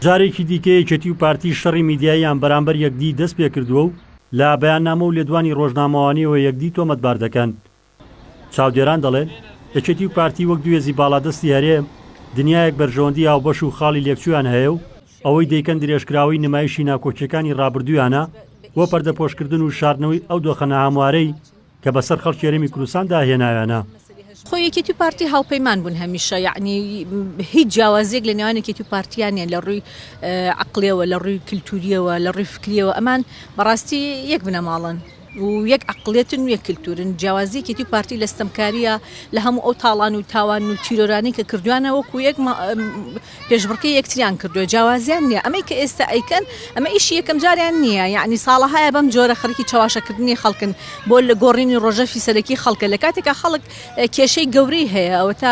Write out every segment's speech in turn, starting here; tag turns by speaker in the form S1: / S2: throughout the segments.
S1: جارێکی دیکە یەکێتی و پارتی شەڕی میدیاییان بەرامبەر یەکدی دەست پێ کردووە و لە بەیاننامە و لێدوانی ڕۆژنامەوانیەوە یەکدی تۆمەتبار دەکەن. چاودێران دەڵێن یەکێتی و پارتی وەک دوێزی باڵادەستی هەرێم دنیایەک بەرژەوەندی هاوبەش و خاڵی لێکچویان هەیە و ئەوەی دەیکەن درێژکراوی نمایشی ناکۆکیەکانی ڕابردوویانە بۆ پەردەپۆشکردن و شاردنەوەی ئەو دۆخەنە هەموارەی کە بەسەر خەڵکی هەرێمی کوردستان داهێناویانە.
S2: خۆ یەکێتی و پارتی هاوپەیمان بوون هەمیشە، یعنی هیچ جیاوازیەک لە نێوان یەکێتی و پارتیانیان لە ڕووی عەقڵیەوە، لە ڕووی کلتوریەوە، لە ڕووی فکریەوە ئەمان بەڕاستی یەک بنەماڵن و یەک عەقڵیەتن و یەک کلتورن. جیاوازی یەکێتی و پارتی لە ستەمکاریە لە هەموو ئەو تاڵان و تاوان و چیرۆرانی کە کردوانە وەکو یەک پێشبڕکەی یەکتریان کردووە، جیاوازیان نییە. ئەمەی کە ئێستا ئەیکەن ئەمە ئیشی یەکەم جاریان نییە، یعنی ساڵەهایە بەم جۆرە خەریکی چاواشەکردنی خەڵکن بۆ لە گۆڕینی ڕۆژە فیسەرەکی خەڵکە لە کاتێکە خەڵک کێشەی گەورەی هەیە ئەوە تا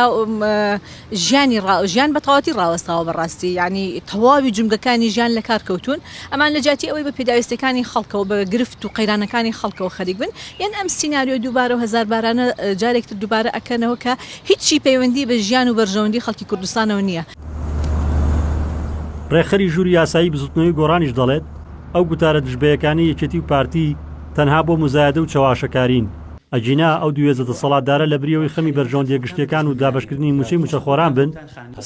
S2: ژیان بە تەواوەتی ڕاوەستاوە بەڕاستی، یعنی تەواوی جومگەکانی ژیان لە کار کەوتون. ئەمان لە جاتی ئەوەی بە پێداویستەکانی خەڵکەوە بە گرفت و قەیرانەکانی خەڵکەوە خەریک بن، یان ئەم سیناریۆ دووبارە و هەزار بارانە جارێکتر دووبارە ئەکەنەوە کە هیچی پەیوەندی بە ژیان و بەرژەوەندی خەڵکی کوردستانەوە نییە.
S1: ڕێخەری ژووری یاسایی بزوتنەوەی گۆڕانیش دەڵێت ئەو گوتارە دژبەیەکانی یەکێتی و پارتی تەنها بۆ مزایەدە و چاواشەکارین. ئەجینا ئەو دوێزە دەسەڵاتدارە لە بریەوەی خەمی بەرژەوەندیە گشتیەکان و دابەشکردنی موچەی موچەخۆران بن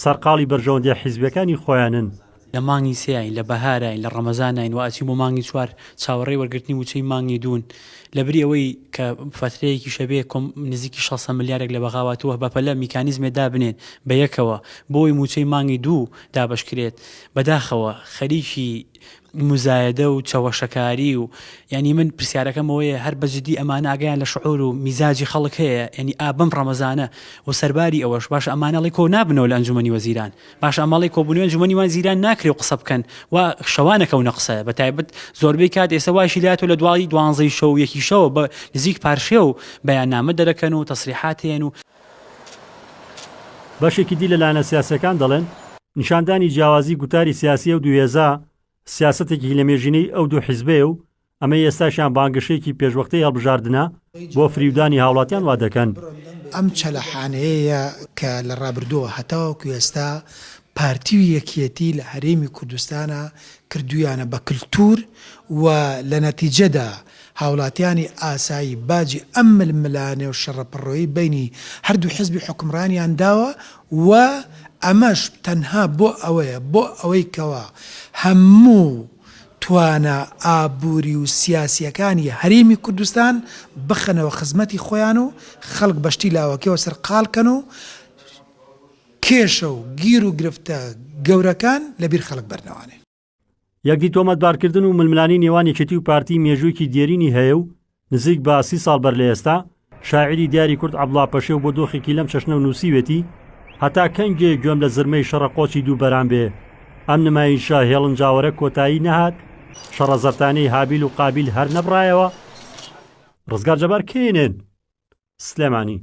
S1: سەرقاڵی بەرژەوەندیە حیزبەکانی خۆیانن.
S3: لە مانگی سێین، لە بەهارین، لە ڕەمەزانین و ئاچی بۆ مانگی چوار چاوەڕێی وەرگرتنی موچەی مانگی دوون لە بری ئەوەی کە فترەیەکی شەبێ نزیکی 600 ملیارێک لە بەغاواتەوە بەپەلە میکانیزمێ دابنێن بە یەکەوە بۆی موچەی مانگی دوو دابشکرێت بەداخەوە خەریکی مزایەدە و چاوەشەکاری و ینی من پرسیارەکەمەوەیە هەر بەجددی ئەمانە ئاگیان لە شعور و میزاجی خەڵک هەیە، ینی ئابم ڕەمەزانە و سەرباری ئەوەش باش ئەمانەڵی کۆ نابنەوە لە ئەنجومەنی وەزیران، باش ئەماڵی کۆبوونەوە ئەنجومەنی وەزیران ناکرێ و قسە بکەن و شەوانەکە و نەقسە بە تایبەت زۆربەی کات ئێستا واشی لاتۆ لە دوای 12 شەو یەکی شەوە بە نزیک پارشێ و بەیاننامە دەرەکەن و تەسریحاتێن و
S1: بەشێکی دی لەلایەنە سیاسەکان دەڵێن نیشاندانی جیاوازی گوتاری سیاسی و دوێزە سیاسەتێکی لە مێژینەی ئەو دوو حیزبێ و ئەمە ئێستاشیان بانگەشەیەکی پێشوەختەی هەڵبژاردنە بۆ فریودانی هاوڵاتیان وا دەکەن.
S4: ئەم چەلەحانەیە کە لە ڕابردووە هەتاوەکو ئێستا پارتی و یەکیەتی لە هەرێمی کوردستانە کردویانە بە کللتور و لە نەتیجەدا هاوڵاتیانی ئاسایی باجی ئەم ململانێ و شەڕەپڕۆیی بینی هەردوو حزبی حکمڕانیان داوە و ئەمەش تەنها بۆ ئەوەیە بۆ ئەوەی کەوە هەموو توانە ئابووری و سیاسیەکانی هەرێمی کوردستان بخەنەوە خزمەتی خۆیان و خەڵک بەشتی لاوەکەوە سەرقاڵکەن و کێشە و گیر و گرفتە گەورەکان لەبیر خەڵک بەرنەوانێ.
S1: یەکدی تۆمەتبارکردن و ململانی نێوان یەکێتی و پارتی مێژوویکی دیێرینی هەیە و نزیک بە 30 ساڵ بەر لە ئێستا شاعری دیاری کورد عەبدوڵڵا پەشێو بۆ دۆخێکی لەم چەشنە و نووسیوێتی هەتا کەنگێ گوێم لە زرمەی شەڕەقۆچی دوو بەران بێ ئەم نمایشە هێڵنجاوەرە کۆتایی نەهات شەڕە زەرتانەی هابیل و قابیل هەر نەبڕایەوە. ڕزگار جەبار کێنن سلێمانی.